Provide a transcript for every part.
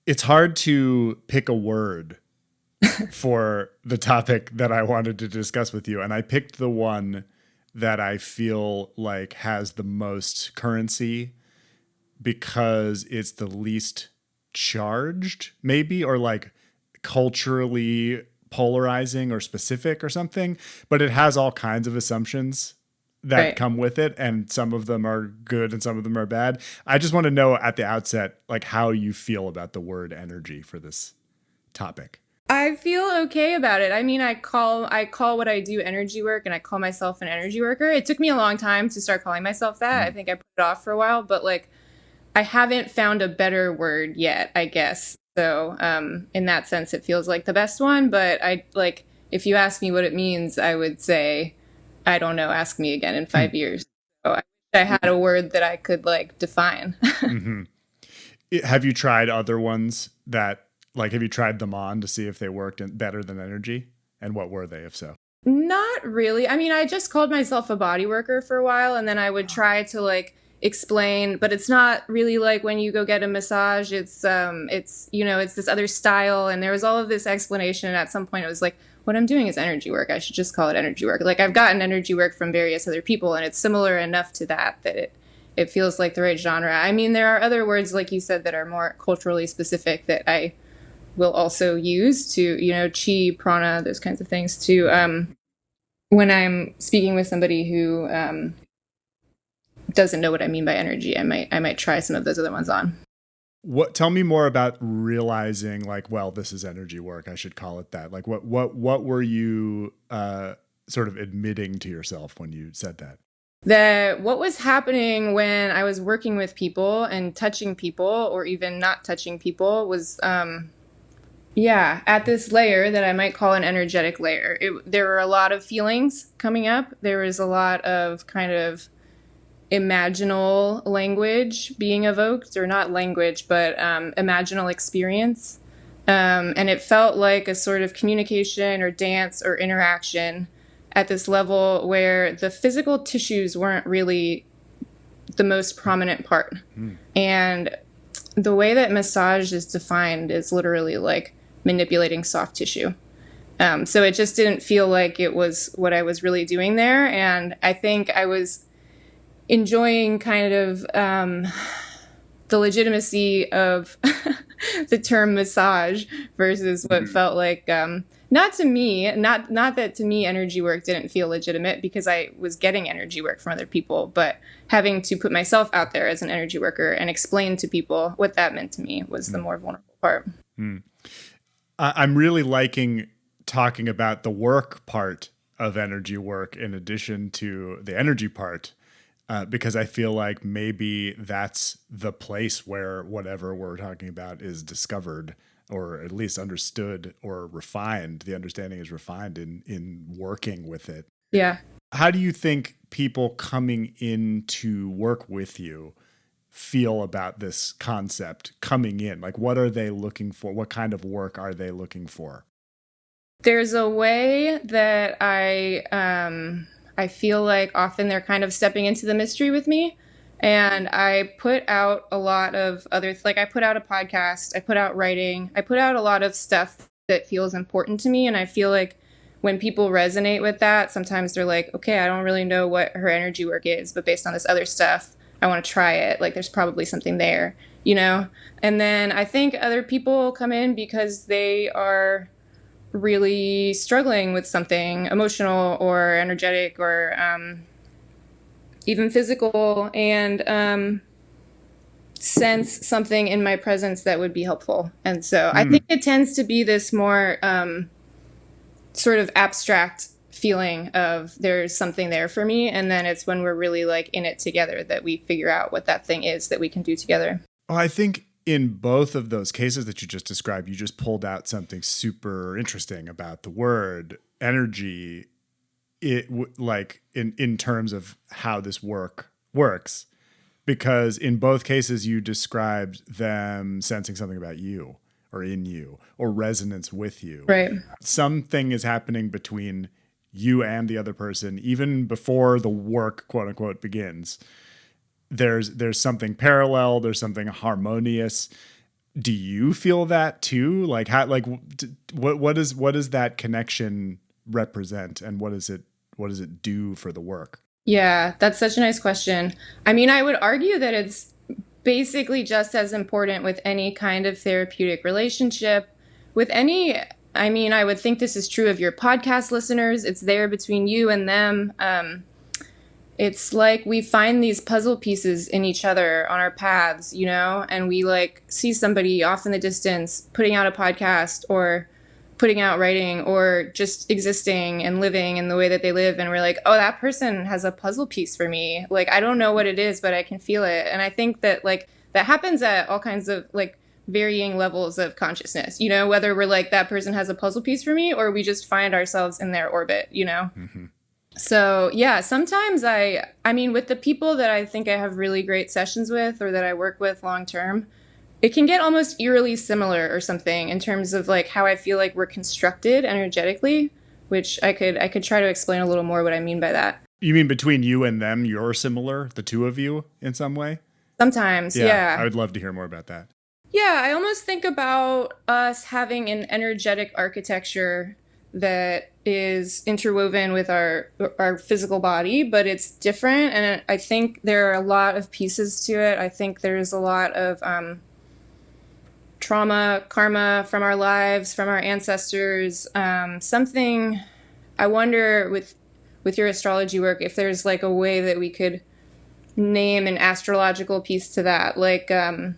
It's hard to pick a word for the topic that I wanted to discuss with you. And I picked the one that I feel like has the most currency because it's the least charged, maybe, or like culturally polarizing or specific or something. But it has all kinds of assumptions that Right. come with it, and some of them are good and some of them are bad. I just want to know at the outset, like, how you feel about the word energy for this topic. I feel okay about it. I mean, I call what I do energy work, and I call myself an energy worker. It took me a long time to start calling myself that. I Mm. think I put it off for a while, but like I haven't found a better word yet, I guess. So, in that sense it feels like the best one, but I like if you ask me what it means, I would say I don't know, ask me again in Hmm. 5 years. So I wish I had a word that I could like define. Mm-hmm. Have you tried other ones that, like, have you tried them on to see if they worked better than energy? And what were they, if so? Not really. I mean, I just called myself a body worker for a while, and then I would try to like explain, but it's not really like when you go get a massage. It's it's this other style, and there was all of this explanation, and at some point it was like, what I'm doing is energy work. I should just call it energy work. Like I've gotten energy work from various other people, and it's similar enough to that it feels like the right genre. I mean, there are other words like you said that are more culturally specific that I will also use to, chi, prana, those kinds of things to when I'm speaking with somebody who doesn't know what I mean by energy. I might try some of those other ones on. What, tell me more about realizing, like, well, this is energy work, I should call it that. Like, what were you sort of admitting to yourself when you said that? That what was happening when I was working with people and touching people, or even not touching people, was yeah, at this layer that I might call an energetic layer. There were a lot of feelings coming up. There was a lot of kind of imaginal language being evoked, or not language, but imaginal experience. And it felt like a sort of communication or dance or interaction at this level where the physical tissues weren't really the most prominent part. Hmm. And the way that massage is defined is literally like manipulating soft tissue. So it just didn't feel like it was what I was really doing there. And I think I was enjoying kind of the legitimacy of the term massage versus what felt like not to me, not that to me energy work didn't feel legitimate because I was getting energy work from other people, but having to put myself out there as an energy worker and explain to people what that meant to me was the Hmm. more vulnerable part. Hmm. I'm really liking talking about the work part of energy work in addition to the energy part, because I feel like maybe that's the place where whatever we're talking about is discovered, or at least understood or refined. The understanding is refined in working with it. Yeah. How do you think people coming in to work with you feel about this concept coming in? Like, what are they looking for? What kind of work are they looking for? There's a way that I feel like often they're kind of stepping into the mystery with me. And I put out a lot of other, like I put out a podcast, I put out writing, I put out a lot of stuff that feels important to me. And I feel like when people resonate with that, sometimes they're like, okay, I don't really know what her energy work is, but based on this other stuff, I want to try it. Like there's probably something there, you know? And then I think other people come in because they are really struggling with something emotional or energetic or even physical, and sense something in my presence that would be helpful. And so I think Hmm. it tends to be this more sort of abstract feeling of there's something there for me. And then it's when we're really like in it together that we figure out what that thing is that we can do together. Well, I think in both of those cases that you just described, you just pulled out something super interesting about the word energy. Like in terms of how this work works, because in both cases you described them sensing something about you or in you or resonance with you. Right. Something is happening between you and the other person even before the work, quote unquote, begins. There's something parallel, there's something harmonious. do you feel that too? Like how, like what does that connection represent, and what does it do for the work? Yeah, that's such a nice question. I mean, I would argue that it's basically just as important with any kind of therapeutic relationship. With any, I mean, I would think this is true of your podcast listeners. It's there between you and them. It's like we find these puzzle pieces in each other on our paths, you know, and we like see somebody off in the distance putting out a podcast or putting out writing or just existing and living in the way that they live. And we're like, oh, that person has a puzzle piece for me. Like, I don't know what it is, but I can feel it. And I think that like that happens at all kinds of like varying levels of consciousness, you know, whether we're like, that person has a puzzle piece for me, or we just find ourselves in their orbit, you know? Mm-hmm. So yeah, sometimes I mean, with the people that I think I have really great sessions with or that I work with long term, it can get almost eerily similar or something in terms of like how I feel like we're constructed energetically, which I could try to explain a little more what I mean by that. You mean between you and them, you're similar, the two of you, in some way? Sometimes, Yeah, I yeah. would love to hear more about that. Yeah, I almost think about us having an energetic architecture that is interwoven with our physical body, but it's different. And I think there are a lot of pieces to it. I think there's a lot of trauma, karma from our lives, from our ancestors. Something I wonder with your astrology work if there's like a way that we could name an astrological piece to that, like a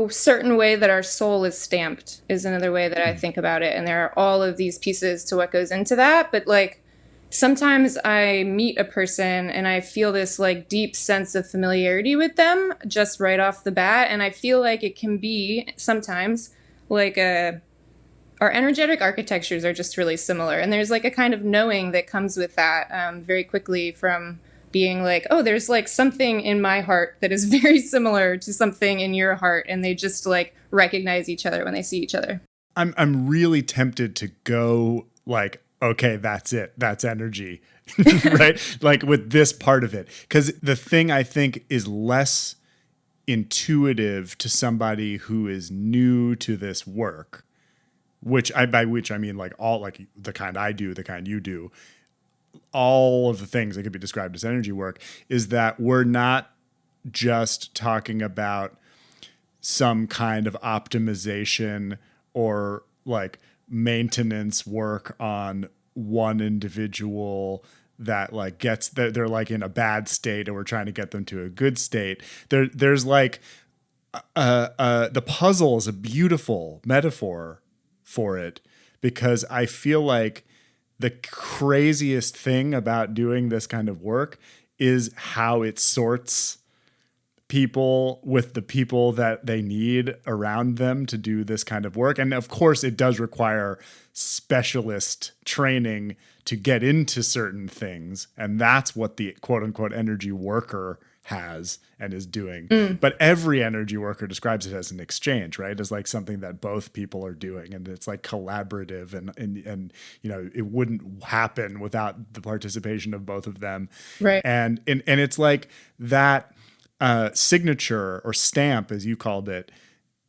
certain way that our soul is stamped is another way that I think about it. And there are all of these pieces to what goes into that. But like sometimes I meet a person and I feel this like deep sense of familiarity with them just right off the bat. And I feel like it can be sometimes like our energetic architectures are just really similar. And there's like a kind of knowing that comes with that very quickly from being like, oh, there's like something in my heart that is very similar to something in your heart. And they just like recognize each other when they see each other. I'm really tempted to go like, okay, that's it. That's energy. Right? Like with this part of it. Because the thing I think is less intuitive to somebody who is new to this work, by which I mean like all like the kind I do, the kind you do, all of the things that could be described as energy work, is that we're not just talking about some kind of optimization or like maintenance work on one individual that like gets that they're like in a bad state and we're trying to get them to a good state. There's like the puzzle is a beautiful metaphor for it, because I feel like the craziest thing about doing this kind of work is how it sorts people with the people that they need around them to do this kind of work. And of course, it does require specialist training to get into certain things. And that's what the quote unquote energy worker has and is doing. But every energy worker describes it as an exchange, right? As like something that both people are doing, and it's like collaborative, and you know, it wouldn't happen without the participation of both of them. Right. And it's like that signature or stamp, as you called it,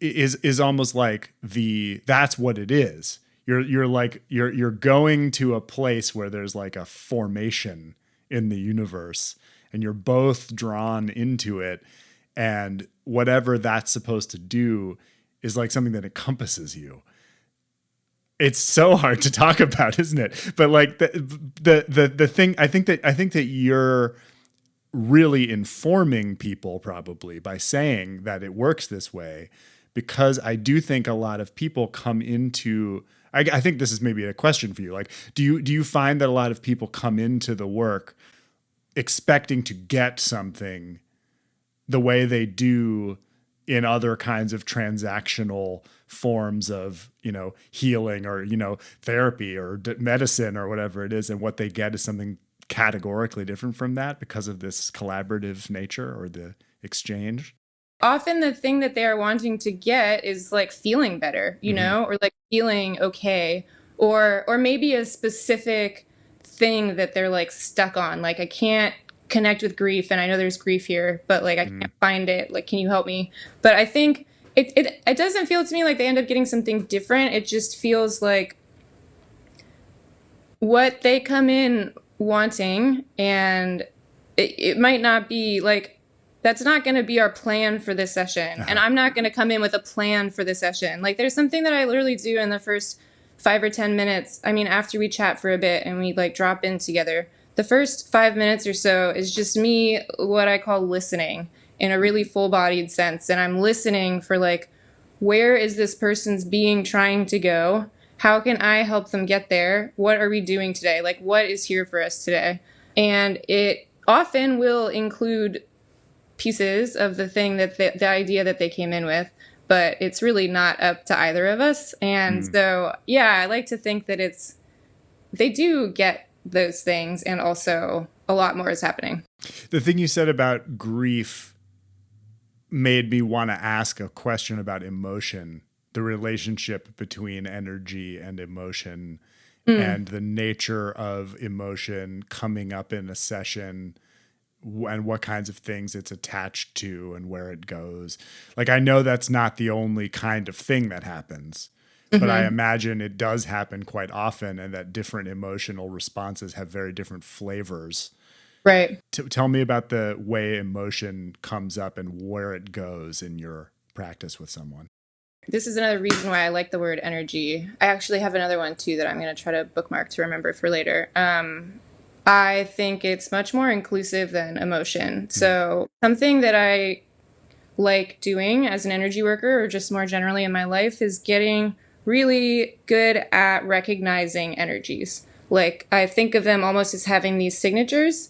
is almost like that's what it is. You're going to a place where there's like a formation in the universe, and you're both drawn into it, and whatever that's supposed to do is like something that encompasses you. It's so hard to talk about, isn't it? But like the thing, I think that you're really informing people probably by saying that it works this way, because I do think a lot of people come into, I think this is maybe a question for you. Like, do you find that a lot of people come into the work expecting to get something the way they do in other kinds of transactional forms of, you know, healing or, you know, therapy or medicine or whatever it is, and what they get is something categorically different from that because of this collaborative nature or the exchange? Often the thing that they are wanting to get is like feeling better, you Mm-hmm. know, or like feeling okay, or maybe a specific thing that they're like stuck on. Like I can't connect with grief, and I know there's grief here, but like I can't find it. Like, can you help me? But I think it doesn't feel to me like they end up getting something different. It just feels like what they come in wanting, and it might not be like, that's not going to be our plan for this session. And I'm not going to come in with a plan for the session. Like, there's something that I literally do in the first 5 or 10 minutes. I mean, after we chat for a bit and we like drop in together, the first 5 minutes or so is just me, what I call listening in a really full bodied sense. And I'm listening for like, where is this person's being trying to go? How can I help them get there? What are we doing today? Like, what is here for us today? And it often will include pieces of the thing that the idea that they came in with, but it's really not up to either of us. And so, yeah, I like to think that they do get those things, and also a lot more is happening. The thing you said about grief made me want to ask a question about emotion, the relationship between energy and emotion, and the nature of emotion coming up in a session, and what kinds of things it's attached to and where it goes. Like, I know that's not the only kind of thing that happens, but I imagine it does happen quite often, and that different emotional responses have very different flavors. Right. Tell me about the way emotion comes up and where it goes in your practice with someone. This is another reason why I like the word energy. I actually have another one too that I'm going to try to bookmark to remember for later. I think it's much more inclusive than emotion. So something that I like doing as an energy worker, or just more generally in my life, is getting really good at recognizing energies. Like, I think of them almost as having these signatures,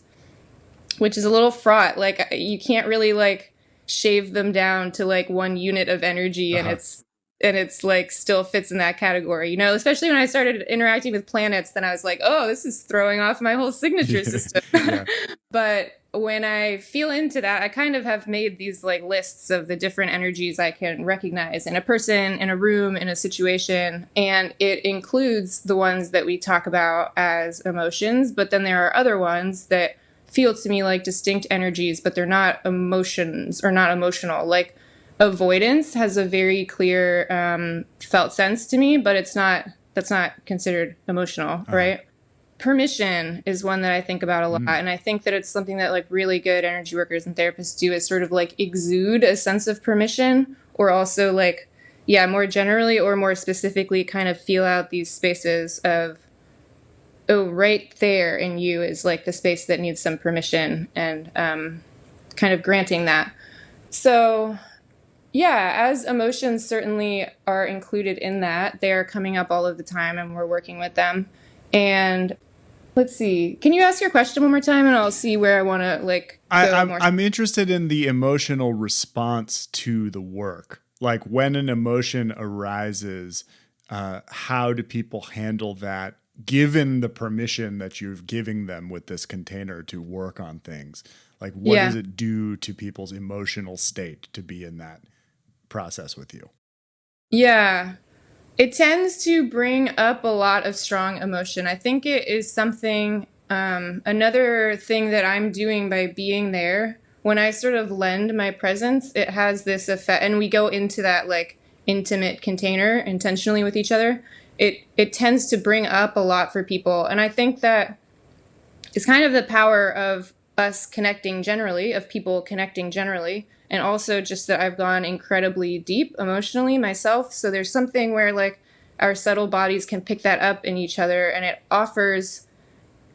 which is a little fraught. Like, you can't really like shave them down to like one unit of energy, and it's like still fits in that category, especially when I started interacting with planets, then I was like, oh, this is throwing off my whole signature system. But when I feel into that, I kind of have made these like lists of the different energies I can recognize in a person, in a room, in a situation. And it includes the ones that we talk about as emotions, but then there are other ones that feel to me like distinct energies, but they're not emotions or not emotional. Like, avoidance has a very clear felt sense to me, but that's not considered emotional, right? Permission is one that I think about a lot. And I think that it's something that like really good energy workers and therapists do, is sort of like exude a sense of permission, or also like, yeah, more generally or more specifically kind of feel out these spaces of, oh, right there in you is like the space that needs some permission, and kind of granting that. So yeah, as emotions certainly are included in that, they are coming up all of the time, and we're working with them. And let's see, can you ask your question one more time, and I'll see where I want to like go more. I'm interested in the emotional response to the work. Like, when an emotion arises, how do people handle that, given the permission that you're giving them with this container to work on things? Like, what does it do to people's emotional state to be in that process with you? Yeah, it tends to bring up a lot of strong emotion. I think it is something, another thing that I'm doing by being there. When I sort of lend my presence, it has this effect, and we go into that like intimate container intentionally with each other. It tends to bring up a lot for people. And I think that it's kind of the power of us connecting generally, of people connecting generally, and also just that I've gone incredibly deep emotionally myself. So there's something where like our subtle bodies can pick that up in each other, and it offers,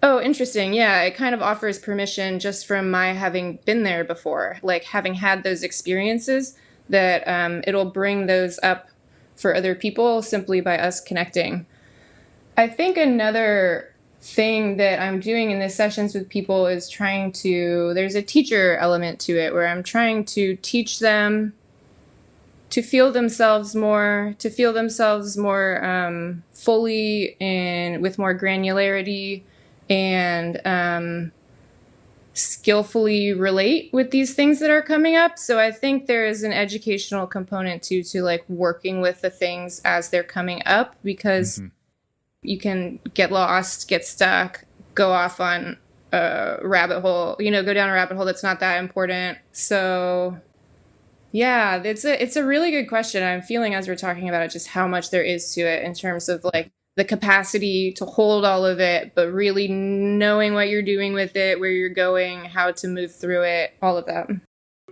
oh, interesting. Yeah, it kind of offers permission just from my having been there before, like having had those experiences, that it'll bring those up for other people simply by us connecting. I think another thing that I'm doing in the sessions with people is there's a teacher element to it, where I'm trying to teach them to feel themselves more, fully and with more granularity, and skillfully relate with these things that are coming up. So I think there is an educational component to like working with the things as they're coming up, because you can get lost, get stuck, go off on a rabbit hole, go down a rabbit hole that's not that important. So Yeah, it's a really good question. I'm feeling as we're talking about it just how much there is to it in terms of like the capacity to hold all of it, but really knowing what you're doing with it, where you're going, how to move through it, all of that.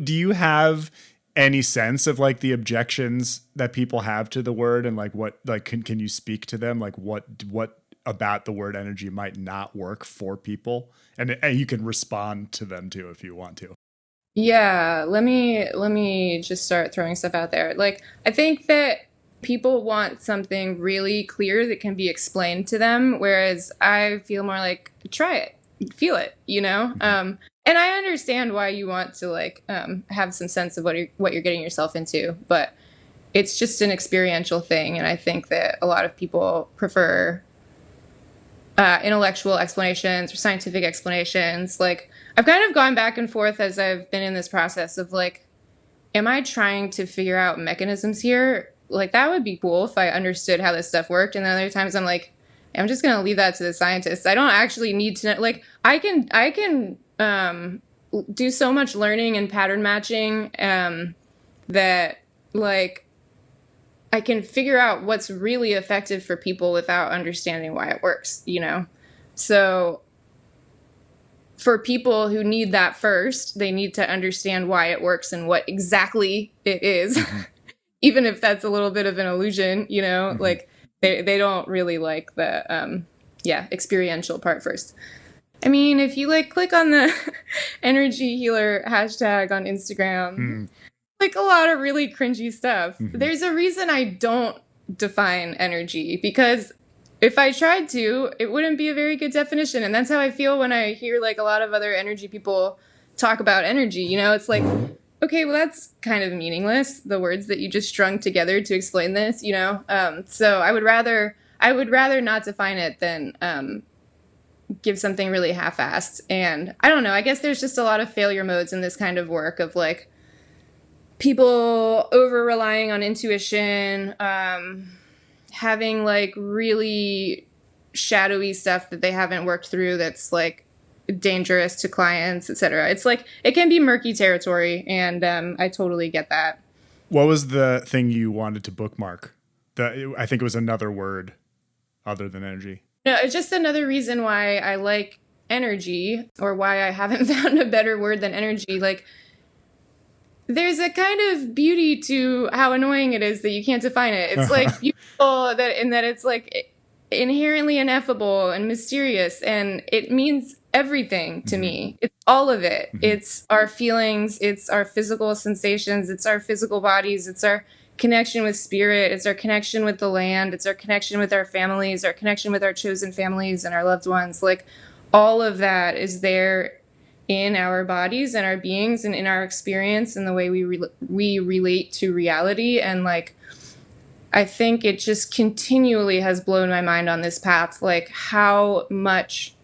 Do you have any sense of like the objections that people have to the word, and like what, like can you speak to them, like what about the word energy might not work for people, and you can respond to them too if you want to. Yeah, let me just start throwing stuff out there. Like I think that people want something really clear that can be explained to them, whereas I feel more like try it, feel it, you know? And I understand why you want to like have some sense of what you're getting yourself into, but it's just an experiential thing, and I think that a lot of people prefer intellectual explanations or scientific explanations. Like I've kind of gone back and forth as I've been in this process of like, am I trying to figure out mechanisms here? Like that would be cool if I understood how this stuff worked. And then other times I'm like, I'm just gonna leave that to the scientists. I don't actually need to know. Like I can do so much learning and pattern matching that like I can figure out what's really effective for people without understanding why it works, you know? So for people who need that first, they need to understand why it works and what exactly it is, even if that's a little bit of an illusion, you know? Like they don't really like the experiential part first. I mean, if you like click on the energy healer hashtag on Instagram, like a lot of really cringy stuff. There's a reason I don't define energy, because if I tried to, it wouldn't be a very good definition. And that's how I feel when I hear like a lot of other energy people talk about energy. You know, it's like, okay, well, that's kind of meaningless, the words that you just strung together to explain this, you know? So I would rather not define it than give something really half-assed. And I don't know, I guess there's just a lot of failure modes in this kind of work of like, people over relying on intuition, having like really shadowy stuff that they haven't worked through that's like dangerous to clients, etc. It's like it can be murky territory, and I totally get that. What was the thing you wanted to bookmark? I think it was another word other than energy. No, it's just another reason why I like energy, or why I haven't found a better word than energy. Like there's a kind of beauty to how annoying it is that you can't define it. It's like beautiful that it's like inherently ineffable and mysterious, and it means everything to me. It's all of it. It's our feelings, it's our physical sensations, it's our physical bodies, it's our connection with spirit, it's our connection with the land, it's our connection with our families, our connection with our chosen families and our loved ones. Like all of that is there in our bodies and our beings and in our experience and the way we relate to reality. And like I think it just continually has blown my mind on this path, like how much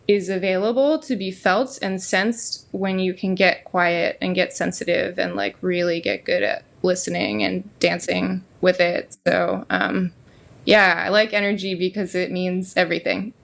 is available to be felt and sensed when you can get quiet and get sensitive and like really get good at listening and dancing with it. So yeah, I like energy because it means everything.